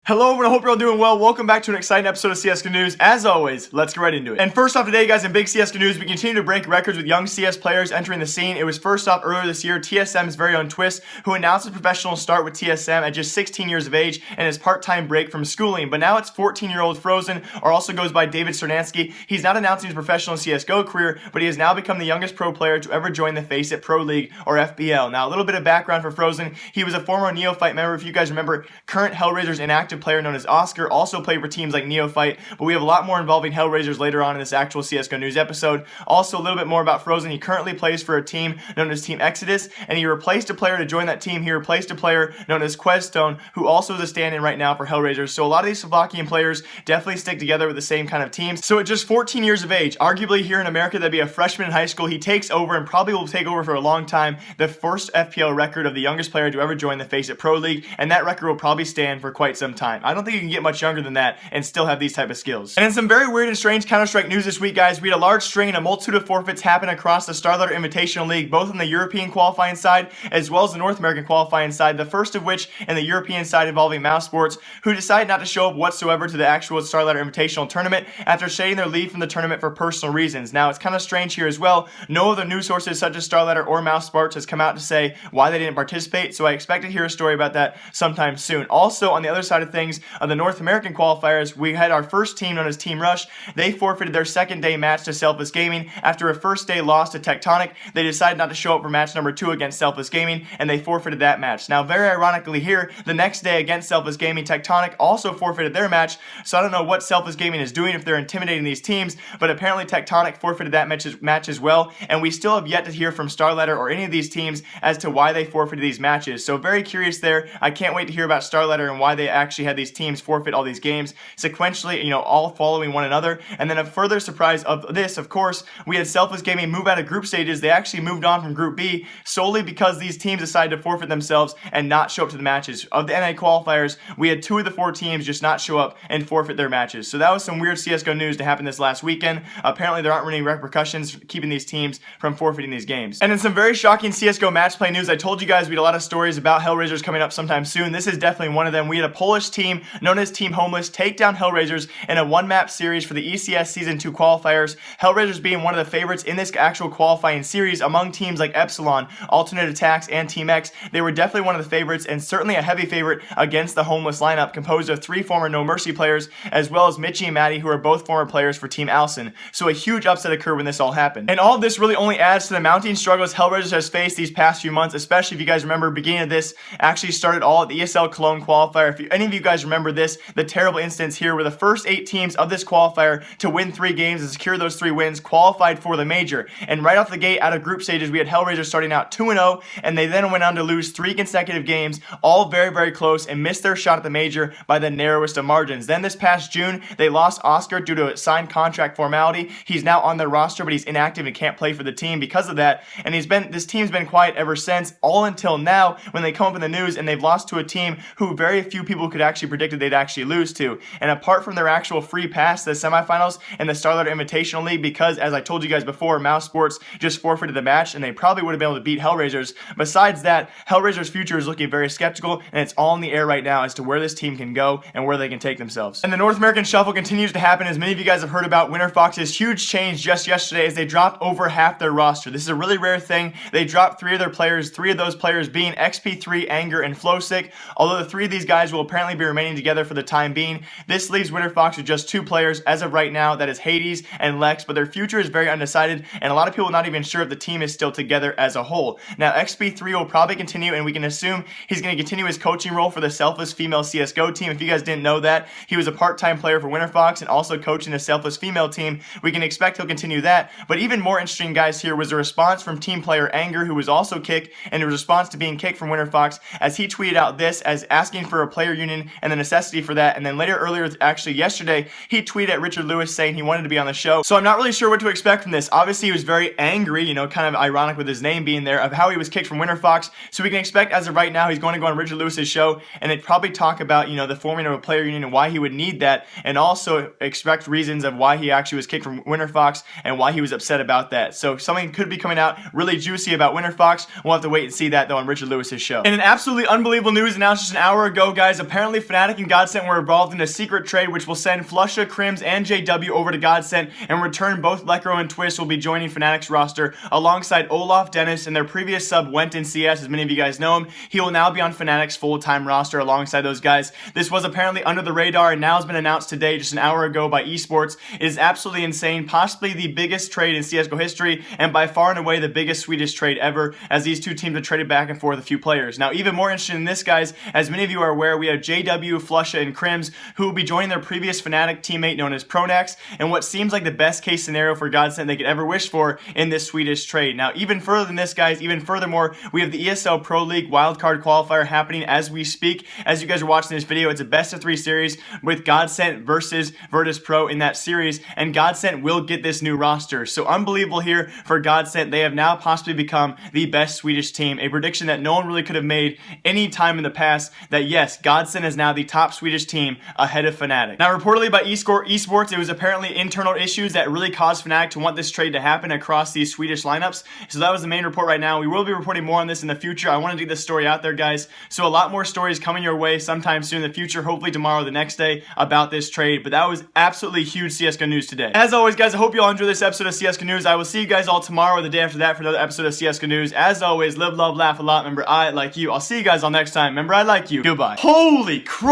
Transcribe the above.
Hello everyone, I hope you're all doing well. Welcome back to an exciting episode of CSGO News. As always, let's get right into it. And first off today, guys, in big CSGO News, we continue to break records with young CS players entering the scene. It was first off earlier this year, TSM's very own Twist, who announced his professional start with TSM at just 16 years of age and his part-time break from schooling. But now it's 14-year-old Frozen, or also goes by David Sernansky. He's not announcing his professional CSGO career, but he has now become the youngest pro player to ever join the FaceIT Pro League, or FBL. Now, a little bit of background for Frozen. He was a former Neophyte member, if you guys remember, current HellRaisers inactive player known as Oscar. Also played for teams like Neophyte, but we have a lot more involving HellRaisers later on in this actual CSGO News episode. Also, a little bit more about Frozen. He currently plays for a team known as Team Exodus, and he replaced a player to join that team. He replaced a player known as Questone, who also is a stand-in right now for HellRaisers. So a lot of these Slovakian players definitely stick together with the same kind of teams. So at just 14 years of age, arguably here in America, that'd be a freshman in high school, he takes over and probably will take over for a long time the first FPL record of the youngest player to ever join the FaceIT Pro League, and that record will probably stand for quite some time. I don't think you can get much younger than that and still have these type of skills. And in some very weird and strange Counter-Strike news this week, guys, we had a large string and a multitude of forfeits happen across the Starladder Invitational League, both on the European qualifying side as well as the North American qualifying side, the first of which in the European side involving Mouse Sports, who decided not to show up whatsoever to the actual Starladder Invitational tournament after shading their lead from the tournament for personal reasons. Now, it's kind of strange here as well. No other news sources such as Starladder or Mouse Sports has come out to say why they didn't participate, so I expect to hear a story about that sometime soon. Also, on the other side of things, on the North American qualifiers, we had our first team known as Team Rush. They forfeited their second day match to Selfless Gaming. After a first day loss to Tectonic, they decided not to show up for match number 2 against Selfless Gaming, and they forfeited that match. Now, very ironically here, the next day against Selfless Gaming, Tectonic also forfeited their match, so I don't know what Selfless Gaming is doing if they're intimidating these teams, but apparently Tectonic forfeited that match as well, and we still have yet to hear from Starladder or any of these teams as to why they forfeited these matches. So very curious there. I can't wait to hear about Starladder and why they actually had these teams forfeit all these games sequentially, all following one another. And then a further surprise of this, of course, we had Selfless Gaming move out of group stages. They actually moved on from Group B solely because these teams decided to forfeit themselves and not show up to the matches. Of the NA qualifiers, we had 2 of the 4 teams just not show up and forfeit their matches. So that was some weird CSGO news to happen this last weekend. Apparently there aren't really repercussions keeping these teams from forfeiting these games. And in some very shocking CSGO match play news, I told you guys we had a lot of stories about HellRaisers coming up sometime soon. This is definitely one of them. We had a Polish team known as Team Homeless take down HellRaisers in a one-map series for the ECS Season 2 qualifiers, HellRaisers being one of the favorites in this actual qualifying series among teams like Epsilon, Alternate Attacks, and Team X. They were definitely one of the favorites and certainly a heavy favorite against the Homeless lineup composed of 3 former No Mercy players as well as Mitchie and Maddie, who are both former players for Team Alcin. So a huge upset occurred when this all happened. And all of this really only adds to the mounting struggles HellRaisers has faced these past few months, especially if you guys remember beginning of this actually started all at the ESL Cologne qualifier. If any of you guys remember this, the terrible instance here where the first 8 teams of this qualifier to win 3 games and secure those 3 wins qualified for the major. And right off the gate out of group stages, we had HellRaisers starting out 2-0, and they then went on to lose 3 consecutive games, all very, very close, and missed their shot at the major by the narrowest of margins. Then this past June, they lost Oscar due to a signed contract formality. He's now on their roster, but he's inactive and can't play for the team because of that. And this team's been quiet ever since, all until now when they come up in the news and they've lost to a team who very few people could actually predicted they'd actually lose to. And apart from their actual free pass to the semifinals in the Starladder Invitational League, because as I told you guys before, Mouse Sports just forfeited the match and they probably would have been able to beat HellRaisers. Besides that, HellRaisers' future is looking very skeptical, and it's all in the air right now as to where this team can go and where they can take themselves. And the North American shuffle continues to happen. As many of you guys have heard about, Winterfox's huge change just yesterday as they dropped over half their roster. This is a really rare thing. They dropped 3 of their players, 3 of those players being XP3, Anger, and Flowsick. Although the 3 of these guys will apparently be remaining together for the time being, this leaves Winterfox with just 2 players as of right now, that is Hades and Lex, but their future is very undecided, and a lot of people are not even sure if the team is still together as a whole. Now, XP3 will probably continue, and we can assume he's going to continue his coaching role for the Selfless Female CSGO team. If you guys didn't know that, he was a part-time player for Winterfox and also coaching the Selfless Female team. We can expect he'll continue that, but even more interesting, guys, here was a response from team player Anger, who was also kicked, and a response to being kicked from Winterfox as he tweeted out this as asking for a player union and the necessity for that. And then earlier, actually yesterday, he tweeted at Richard Lewis saying he wanted to be on the show. So I'm not really sure what to expect from this. Obviously, he was very angry, kind of ironic with his name being there, of how he was kicked from Winterfox. So we can expect, as of right now, he's going to go on Richard Lewis's show, and they'd probably talk about, the forming of a player union and why he would need that, and also expect reasons of why he actually was kicked from Winterfox and why he was upset about that. So something could be coming out really juicy about Winterfox. We'll have to wait and see that, though, on Richard Lewis's show. And an absolutely unbelievable news announced just an hour ago, guys. Apparently, reportedly Fnatic and Godsent were involved in a secret trade which will send Flusha, Crims, and JW over to Godsent. In return, both Lekro and Twist will be joining Fnatic's roster alongside Olaf, Dennis, and their previous sub Went in CS, as many of you guys know him. He will now be on Fnatic's full-time roster alongside those guys. This was apparently under the radar and now has been announced today, just an hour ago, by esports. It is absolutely insane, possibly the biggest trade in CSGO history, and by far and away the biggest Swedish trade ever, as these two teams have traded back and forth a few players. Now, even more interesting than this, guys, as many of you are aware, we have JW, Flusha, and Crims, who will be joining their previous Fnatic teammate known as Pronax, and what seems like the best case scenario for Godsent they could ever wish for in this Swedish trade. Now, even further than this, guys, even furthermore, we have the ESL Pro League wildcard qualifier happening as we speak. As you guys are watching this video, it's a best-of-3 series with Godsent versus Virtus Pro in that series, and Godsent will get this new roster. So unbelievable here for Godsent. They have now possibly become the best Swedish team, a prediction that no one really could have made any time in the past, that yes, Godsent is now the top Swedish team ahead of Fnatic. Now, reportedly by esports, it was apparently internal issues that really caused Fnatic to want this trade to happen across these Swedish lineups. So that was the main report right now. We will be reporting more on this in the future. I want to get this story out there, guys. So a lot more stories coming your way sometime soon in the future, hopefully tomorrow or the next day, about this trade. But that was absolutely huge CSGO news today. As always, guys, I hope you all enjoyed this episode of CSGO News. I will see you guys all tomorrow or the day after that for another episode of CSGO News. As always, live, love, laugh a lot. Remember, I like you. I'll see you guys all next time. Remember, I like you. Goodbye. Holy crap!